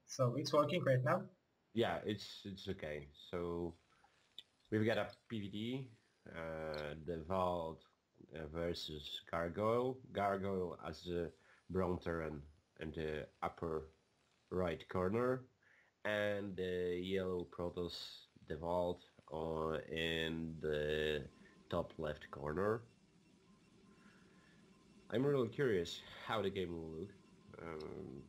So it's working right now? Yeah, it's okay. So we've got a PvD, Dewalt versus Gargoyle. Gargoyle as a brown terrain in the upper right corner, and the yellow Protoss Dewalt in the top left corner. I'm really curious how the game will look. Um,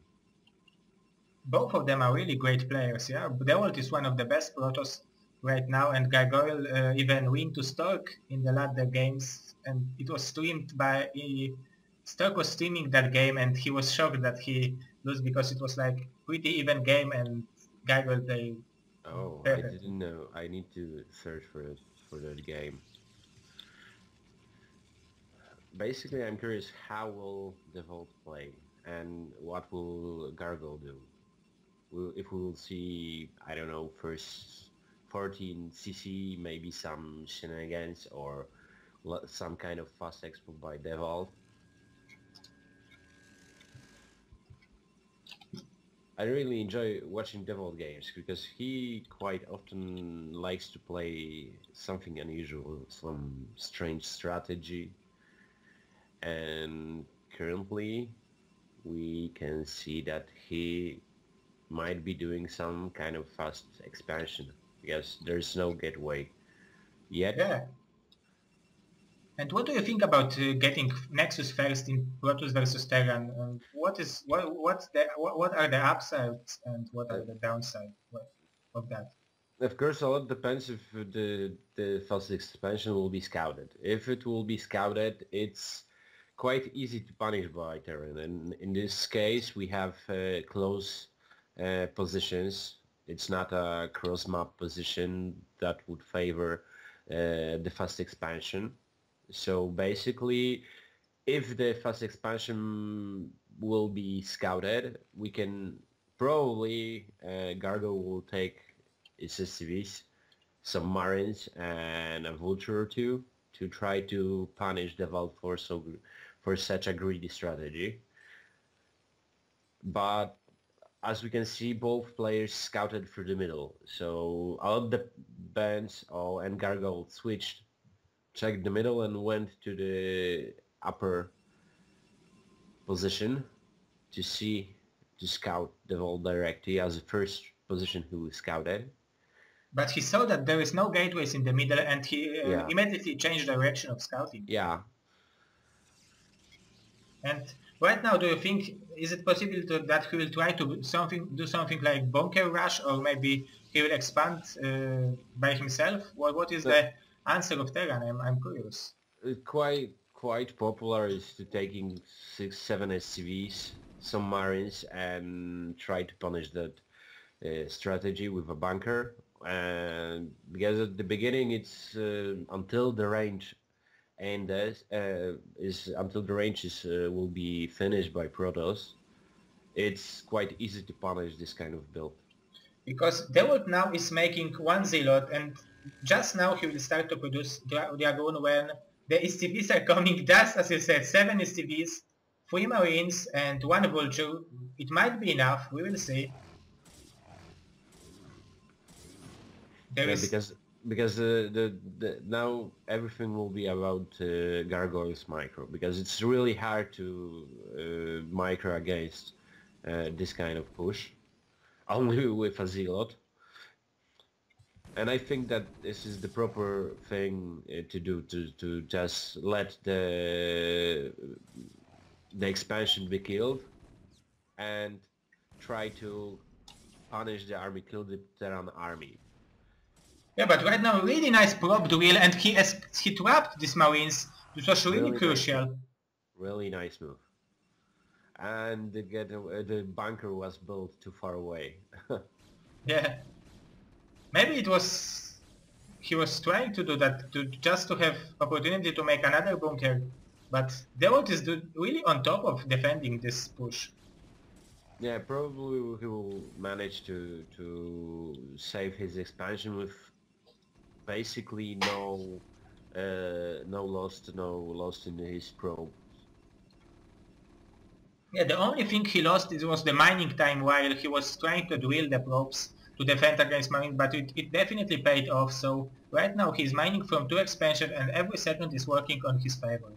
Both of them are really great players, yeah. Dewalt is one of the best Protoss right now, and Gargoyle even win to Stork in the latter games, and it was streamed by... Stork was streaming that game, and he was shocked that he lost because it was like pretty even game, and Gargoyle played oh, I perfectly. didn't know. I need to search for that game. Basically, I'm curious how will the Vault play and what will Gargoyle do. If we will see, I don't know, first 14 CC, maybe some shenanigans or some kind of fast export by Devault. I really enjoy watching Devault games because he quite often likes to play something unusual, some strange strategy, and currently we can see that he might be doing some kind of fast expansion because there's no gateway yet. Yeah. And what do you think about getting Nexus first in Protoss versus Terran? And what are the upsides and what Uh, are the downsides of that? of course, a lot depends if the fast expansion will be scouted. If it will be scouted, it's quite easy to punish by Terran. And in this case, we have close positions. It's not a cross-map position that would favor the fast expansion. So basically, if the fast expansion will be scouted, we can probably Gargo will take its SCVs, some Marines, and a Vulture or two to try to punish the Vault for such a greedy strategy. But as we can see, both players scouted through the middle. So all the bands and Gargoyle switched, checked the middle, and went to the upper position to see to scout the Vault directly as the first position who scouted. But he saw that there is no gateways in the middle, and he Yeah, immediately changed direction of scouting. yeah. And right now, do you think is it possible that he will try to do something like bunker rush, or maybe he will expand by himself? What is The, the answer of Terran? I'm curious. quite popular is to taking 6, 7 SCVs, some Marines, and try to punish that strategy with a bunker. And because at the beginning it's until the range and is until the range is will be finished by Protoss, it's quite easy to punish this kind of build. Because Dewalt now is making one Zealot, and just now he will start to produce Dragoon when the STVs are coming. Just as you said, 7 STVs, 3 Marines, and 1 Vulture. It might be enough. We will see. There Yeah, is... because the now everything will be about Gargoyle's micro because it's really hard to micro against this kind of push only with a zealot, and I think that this is the proper thing to do to just let the expansion be killed and try to punish the army, kill the Terran army. Yeah, but right now, really nice prop drill, and he trapped these Marines. This was really Really nice move. crucial. Really nice move. And the bunker was built too far away. Yeah. Maybe it was... He was trying to do that, just to have opportunity to make another bunker. But Dewalt is really on top of defending this push. Yeah, probably he will manage to save his expansion with basically no lost in his probe. Yeah, the only thing he lost was the mining time while he was trying to drill the probes to defend against marine, but it definitely paid off. So right now he's mining from 2 expansion and every second is working on his favor.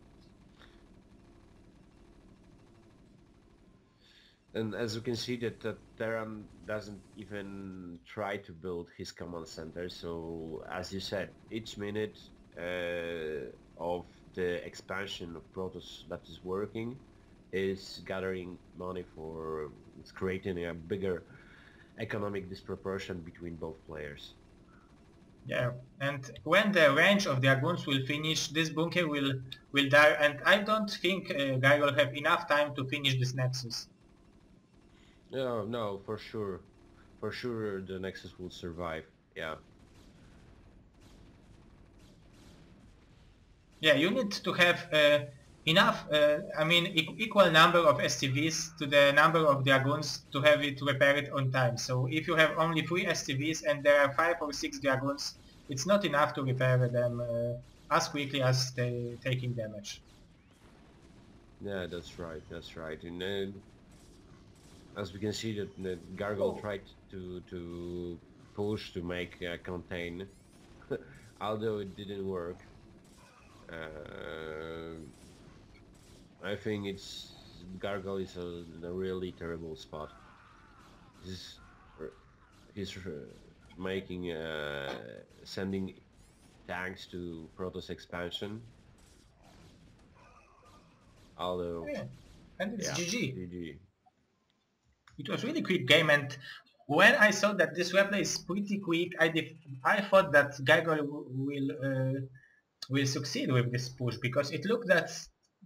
And as you can see that Terran doesn't even try to build his command center, so as you said, each minute of the expansion of Protoss that is working is gathering money for it's creating a bigger economic disproportion between both players. Yeah, and when the range of dragoons will finish, this bunker will die, and I don't think Guy will have enough time to finish this Nexus. No, no, for sure. For sure the Nexus will survive, yeah. Yeah, you need to have enough, I mean, equal number of STVs to the number of dragoons to have it repaired on time. So if you have only 3 STVs and there are 5 or 6 dragoons, it's not enough to repair them as quickly as they taking damage. Yeah, that's right, that's right. And as we can see that Gargoyle tried to push to make contain, although it didn't work. I think Gargoyle is in a really terrible spot. He's making sending tanks to Protoss expansion. Although, Yeah, and it's yeah, GG. GG. It was really quick game, and when I saw that this replay is pretty quick, I thought that Gargoyle will succeed with this push, because it looked that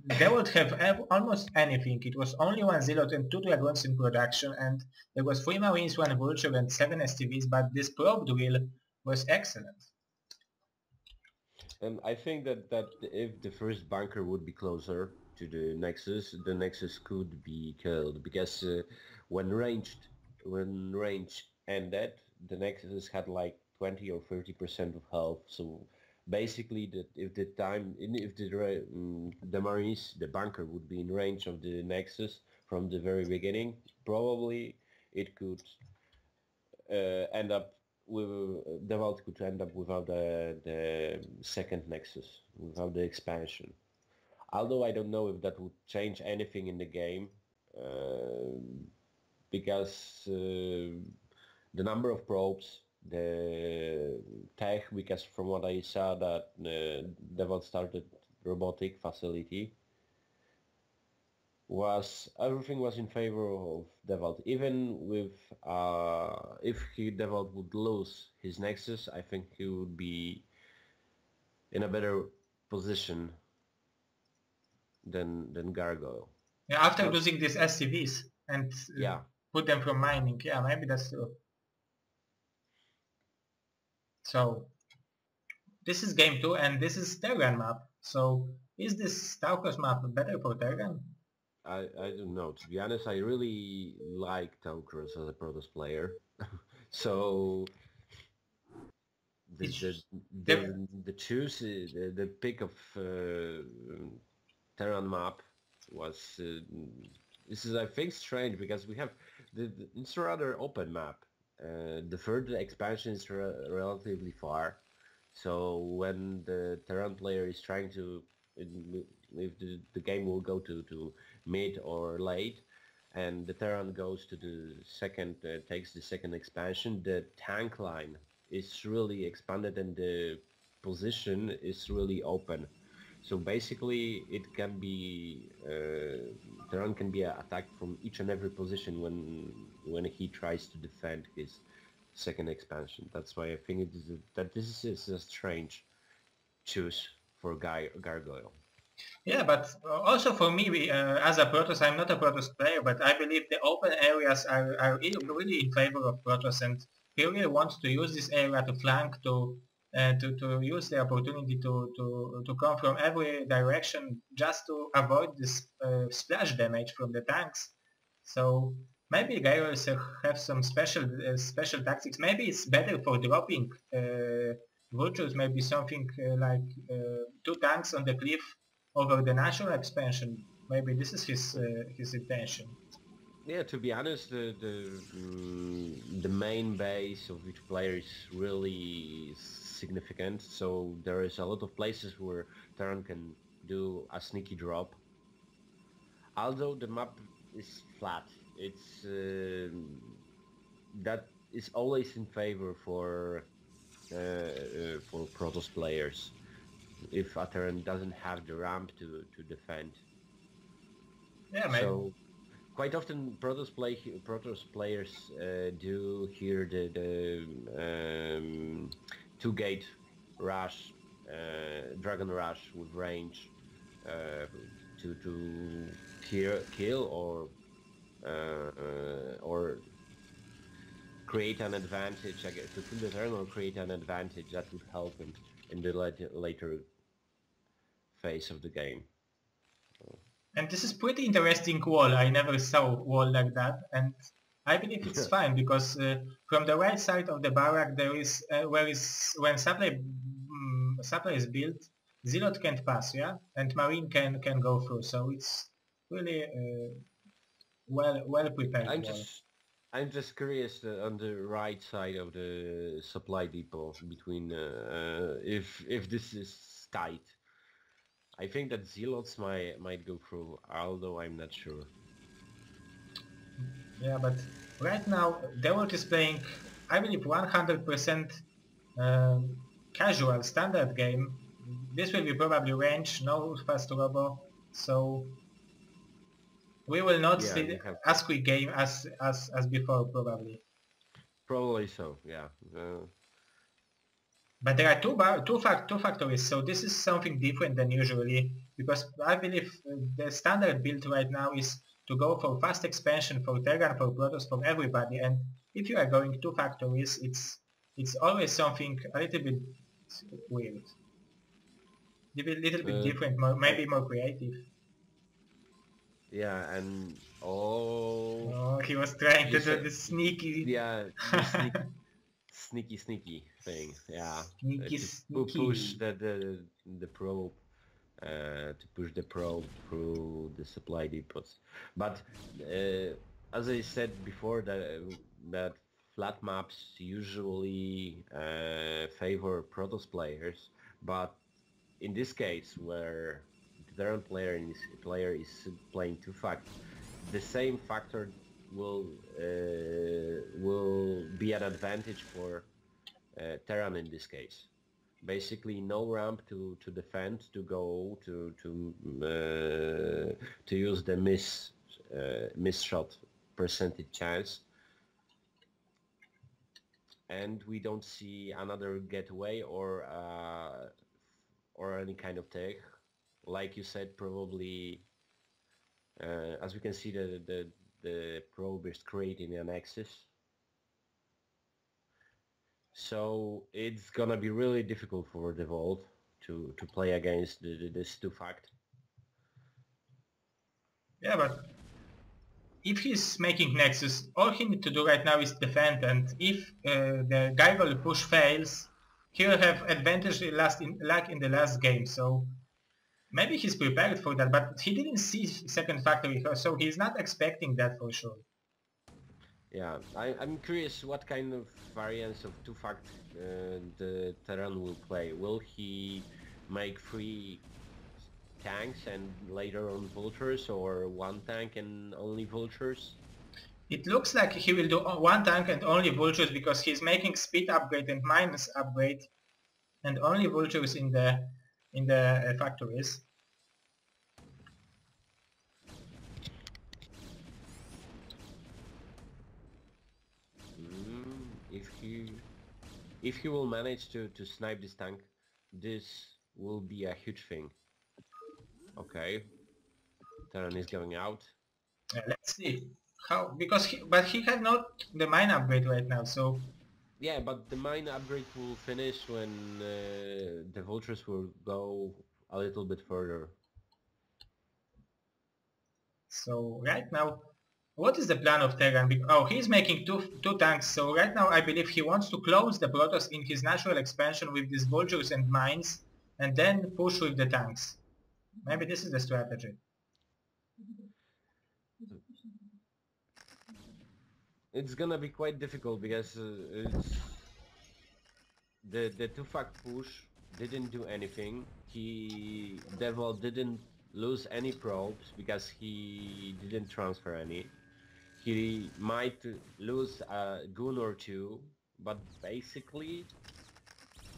they would have almost anything. It was only 1 Zealot and 2 Dragons in production, and there was 3 Marines, 1 Vulture and 7 STVs, but this probe drill was excellent. And I think that if the first bunker would be closer to the Nexus could be killed, because when range ended, the Nexus had like 20 or 30% of health. So basically, that if the Marines, the bunker would be in range of the Nexus from the very beginning, probably it could end up with Dewalt could end up without the second Nexus, without the expansion. Although I don't know if that would change anything in the game, because the number of probes, the tech, because from what I saw that Dewalt started robotic facility, everything was in favor of Dewalt. Even with if Dewalt would lose his Nexus, I think he would be in a better position than Gargoyle. Yeah, after losing these SCVs and yeah, put them from mining, yeah, maybe that's true. So this is game 2 and this is Terran map. So is this StarCraft map better for Terran? I don't know. To be honest, I really like Taucros as a Protoss player. So the choose the pick of Terran map was this is I think strange, because we have it's a rather open map. The third expansion is relatively far, so when the Terran player is trying to if the game will go to mid or late, and the Terran goes to the second takes the second expansion, the tank line is really expanded and the position is really open. So basically it can be Terran can be attacked from each and every position when he tries to defend his second expansion. That's why I think this is a strange choose for Gargoyle. Yeah, but also for me, as a Protoss, I'm not a Protoss player, but I believe the open areas are really in favor of Protoss, and he really wants to use this area to flank, to use the opportunity to come from every direction, just to avoid this splash damage from the tanks. So maybe Gyros have some special tactics. Maybe it's better for dropping vultures, maybe something like 2 tanks on the cliff over the national expansion. Maybe this is his intention. Yeah, to be honest, the main base of each player is really significant. So there is a lot of places where Terran can do a sneaky drop. Although the map is flat, it's that is always in favor for Protoss players if a Terran doesn't have the ramp to defend. Yeah, maybe. So quite often Protoss players do here the two-gate rush, Dragon Rush with range to kill or create an advantage, I guess, to kill the turn or create an advantage that would help in the later phase of the game. And this is pretty interesting wall. I never saw a wall like that, and I believe it's fine because from the right side of the barrack there is when supply is built, Zealot can't pass, yeah, and Marine can go through. So it's really well prepared. I'm just curious on the right side of the supply depot between if this is tight. I think that Zealots might go through, although I'm not sure. Yeah, but right now Dewalt is playing, I believe, 100% casual standard game. This will be probably range, no fast robo, so we will not see as quick game as before, probably. Probably so, yeah. But there are two factories, so this is something different than usually, because I believe the standard build right now is to go for fast expansion for Terran, for Protoss, for everybody, and if you are going 2 factories, it's always something a little bit weird. A little bit different, maybe more creative. Yeah, and he was trying to do the sneaky... Yeah, the sneaky thing, yeah. Sneaky. Push the probe, to push the probe through the supply depots. But as I said before, that flat maps usually favor Protoss players, but in this case where the Terran player is playing 2 facts, the same factor will be an advantage for Terran in this case. Basically, no ramp to defend, to go to use the miss shot percentage chance, and we don't see another getaway or any kind of take. Like you said, probably as we can see, the probe is creating an axis. So it's gonna be really difficult for Dewalt to play against this 2 fact. Yeah, but if he's making Nexus, all he needs to do right now is defend, and if the Gargoyle push fails, he'll have advantage like in the last game, so maybe he's prepared for that, but he didn't see second factory, so he's not expecting that for sure. Yeah, I'm curious what kind of variants of 2 fact the Terran will play. Will he make 3 tanks and later on vultures, or 1 tank and only vultures? It looks like he will do 1 tank and only vultures, because he's making speed upgrade and minus upgrade and only vultures in the factories. If he will manage to snipe this tank, this will be a huge thing. Okay, Terran is going out. Let's see how, because he has not the mine upgrade right now, so yeah, but the mine upgrade will finish when the vultures will go a little bit further. So right now, what is the plan of Terran? Oh, he's making two tanks, so right now I believe he wants to close the Protoss in his natural expansion with these vultures and mines, and then push with the tanks. Maybe this is the strategy. It's gonna be quite difficult because it's the two-fact push didn't do anything. Dewalt didn't lose any probes because he didn't transfer any. He might lose a goon or two, but basically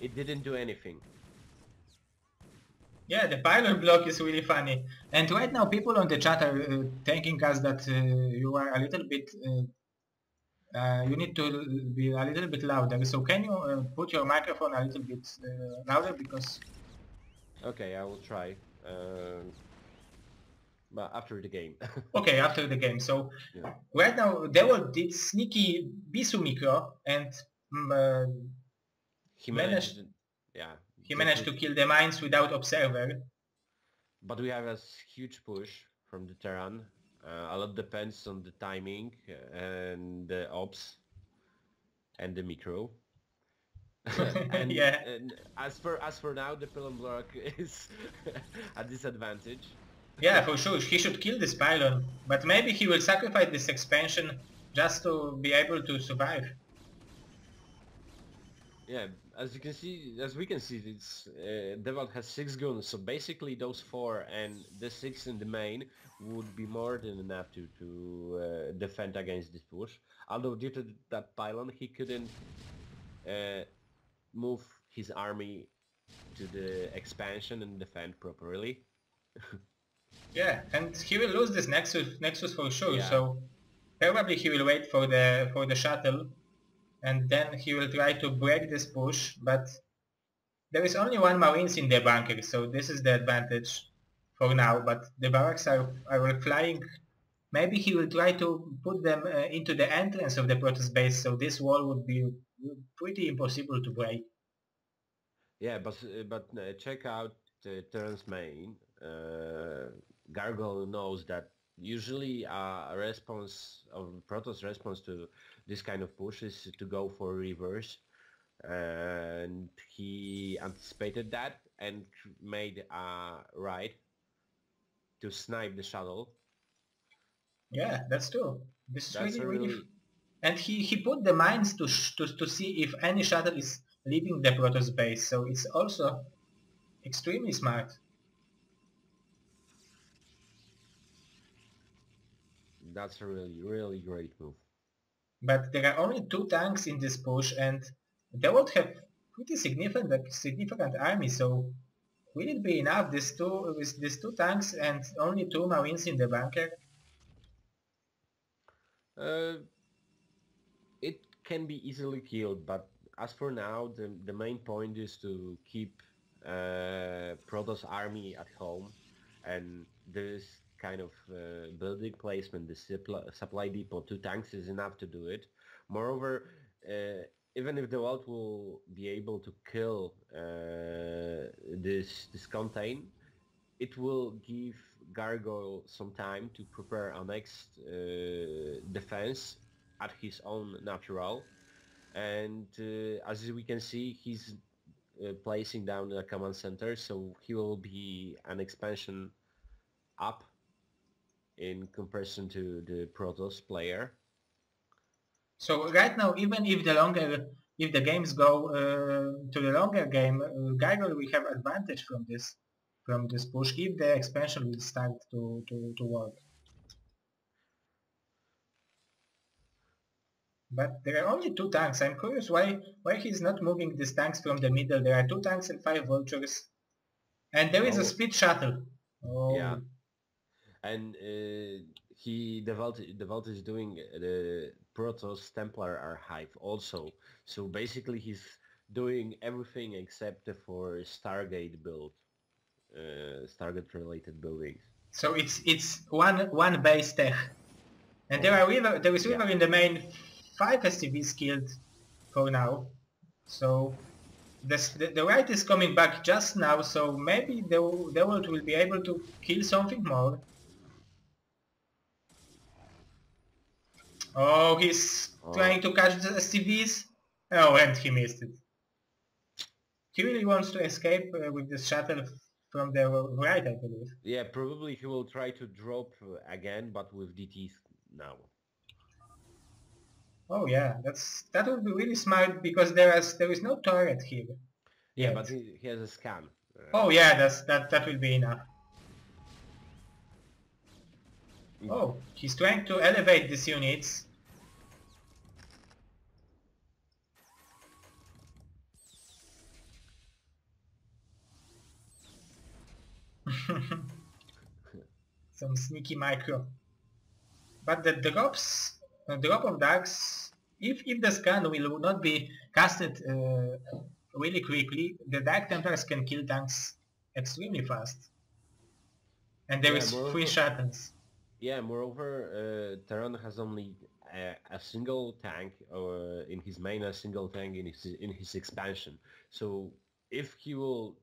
it didn't do anything. Yeah, the pylon block is really funny. And right now people on the chat are thanking us that you are a little bit, you need to be a little bit louder. So can you put your microphone a little bit louder because... Okay, I will try. But after the game. Okay, after the game. So Yeah. right now Dewalt did sneaky Bisu micro and mm, uh, He managed, managed, yeah. he managed to kill the mines without observer. But we have a huge push from the Terran. A lot depends on the timing and the ops and the micro. Yeah. And as for now, the pylon block is a disadvantage. Yeah, for sure. He should kill this pylon, but maybe he will sacrifice this expansion just to be able to survive. Yeah, as we can see, it's Dewalt has 6 guns, so basically those 4 and the 6 in the main would be more than enough to defend against this push. Although due to that pylon, he couldn't move his army to the expansion and defend properly. Yeah, and he will lose this Nexus for sure. Yeah. So probably he will wait for the shuttle, and then he will try to break this push. But there is only one Marines in the bunker, so this is the advantage for now. But the barracks are flying. Maybe he will try to put them into the entrance of the Protoss base, so this wall would be pretty impossible to break. Yeah, but check out Terran's main. Gargoyle knows that usually a response of Protoss response to this kind of push is to go for reverse, and he anticipated that and made a raid to snipe the shuttle. Yeah, that's true. This is That's really and he put the mines to see if any shuttle is leaving the Protoss base, so it's also extremely smart. That's a really great move. But there are only 2 tanks in this push, and they would have pretty significant army, so will it be enough with these 2 tanks and only 2 Marines in the bunker? It can be easily killed, but as for now, the main point is to keep Protoss army at home, and this kind of building placement, the supply depot, 2 tanks is enough to do it. Moreover, even if the Dewalt will be able to kill this contain, it will give Gargoyle some time to prepare a next defense at his own natural, and as we can see, he's placing down the command center, so he will be an expansion up in comparison to the Protoss player. So right now, even if the games go to the longer game, Gargoyle will have advantage from this push if the expansion will start to work. But there are only 2 tanks. I'm curious why he's not moving these tanks from the middle. There are 2 tanks and 5 vultures. And there is a split shuttle. Oh. Yeah. And Dewalt is doing the Protoss Templar Archive also. So basically he's doing everything except for Stargate build. Stargate related buildings. So it's one base tech. And there is River in the main, 5 SCVs killed for now. So the right is coming back just now, so maybe the world will be able to kill something more. Oh, he's trying to catch the SCVs. Oh, and he missed it. He really wants to escape with this shuttle from the right, I believe. Yeah, probably he will try to drop again, but with DTs now. Oh yeah, that would be really smart because there is no turret here Yeah, yet. but he has a scan. Oh yeah, that will be enough. Mm. Oh, he's trying to elevate these units. Some sneaky micro. But the drop of darks, if the scan will not be casted really quickly, the Dark Templars can kill tanks extremely fast. And there Yeah, is free moreover, sharpens. Terran has only a single tank in his main, a single tank in his expansion. So if he will,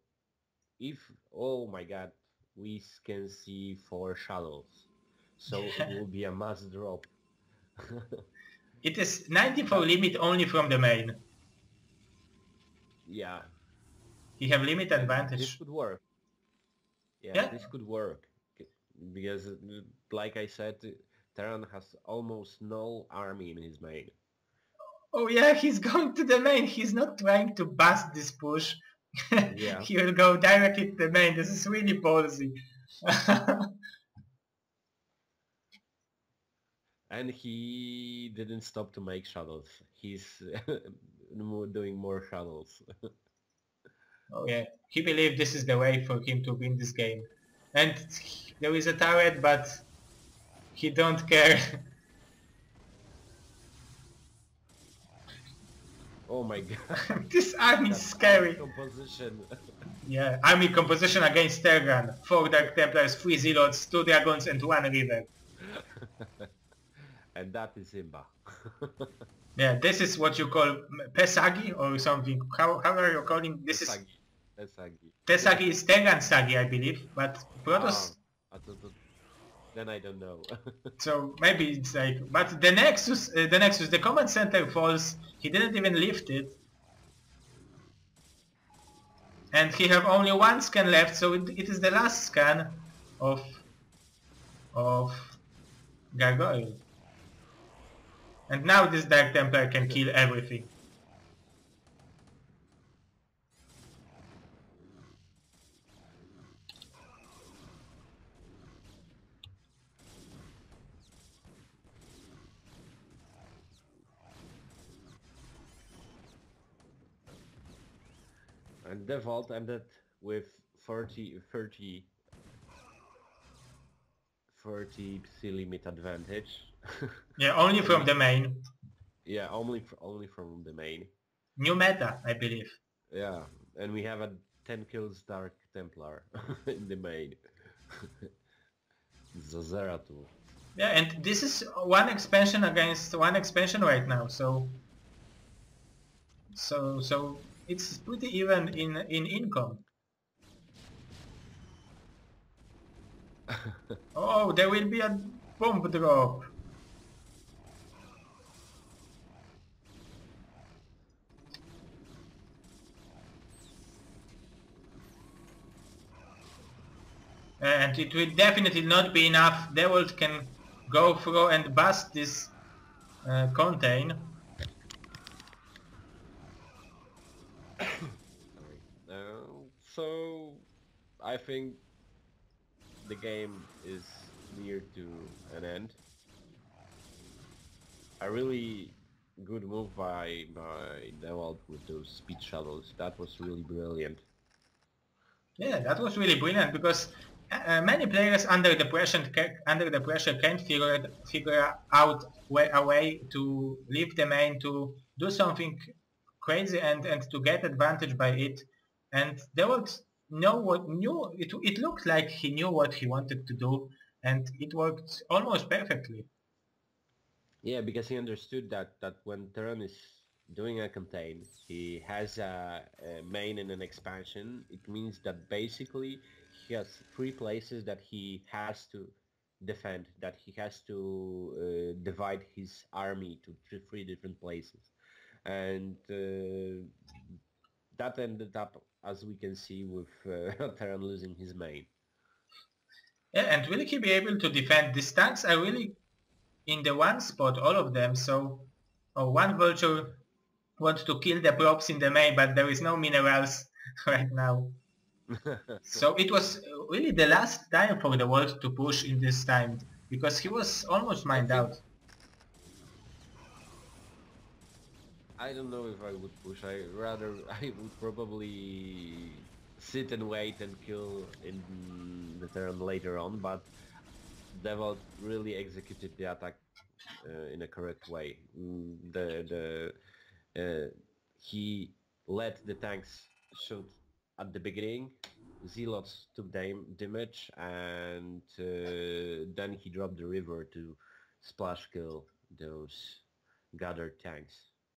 if oh my god, we can see 4 shadows. So it will be a mass drop. It is 94 That limit only from the main. yeah, He have limit this advantage. could work. Yeah, Yeah. this could work because, like I said, Terran has almost no army in his main. Oh yeah, he's going to the main. He's not trying to bust this push. Yeah, He will go directly to the main. This is really ballsy. and he didn't stop to make shadows. He's doing more shadows. Oh yeah, he believed this is the way for him to win this game. And there is a turret, but he don't care. Oh my god, This army is that army scary. composition. Yeah, army composition against Terran. 4 Dark Templars, 3 Zealots, 2 Dragons and 1 River. And that is Simba. Yeah, this is what you call Pesagi or something. How are you calling this? Is Tesagi. Tesagi. Tesagi is Terran Sagi, I believe, but Ah, Protoss. then I don't know. So maybe it's like, but the command center falls. He didn't even lift it, and he have only one scan left. So it is the last scan of of Gargoyle, and now this Dark Templar can kill everything. And Dewalt ended with 30 PC limit advantage. Yeah, only And from the main. yeah, only from the main. New meta, I believe. Yeah, and we have a 10 kills Dark Templar in the main. Zazeratul. Yeah, and this is one expansion against one expansion right now. So it's pretty even in income. Oh, there will be a bomb drop. And it will definitely not be enough. Dewalt can go through and bust this contain. Sorry. So I think the game is near to an end. A really good move by Dewalt with those speed shuttles. That was really brilliant. Yeah, that was really brilliant because many players under the pressure can't figure out a way to leave the main to do something crazy and to get advantage by it. And there was no what knew it looked like he knew what he wanted to do, and it worked almost perfectly. Yeah, because he understood that when Terran is doing a contain, he has a main and an expansion. It means that basically he has 3 places that he has to defend, that he has to divide his army to 3 different places. And that ended up, as we can see, with Terran losing his main. Yeah, and will he be able to defend? These tanks are really in the one spot, all of them. So Oh, one vulture wants to kill the props in the main, but there is no minerals right now. So it was really the last time for the world to push in this time, because he was almost I mined think out. I don't know if I would push. I would probably sit and wait and kill in the turn later on. But Dewalt really executed the attack in a correct way. He let the tanks shoot at the beginning. Zealots took damage, and then he dropped the river to splash kill those gathered tanks.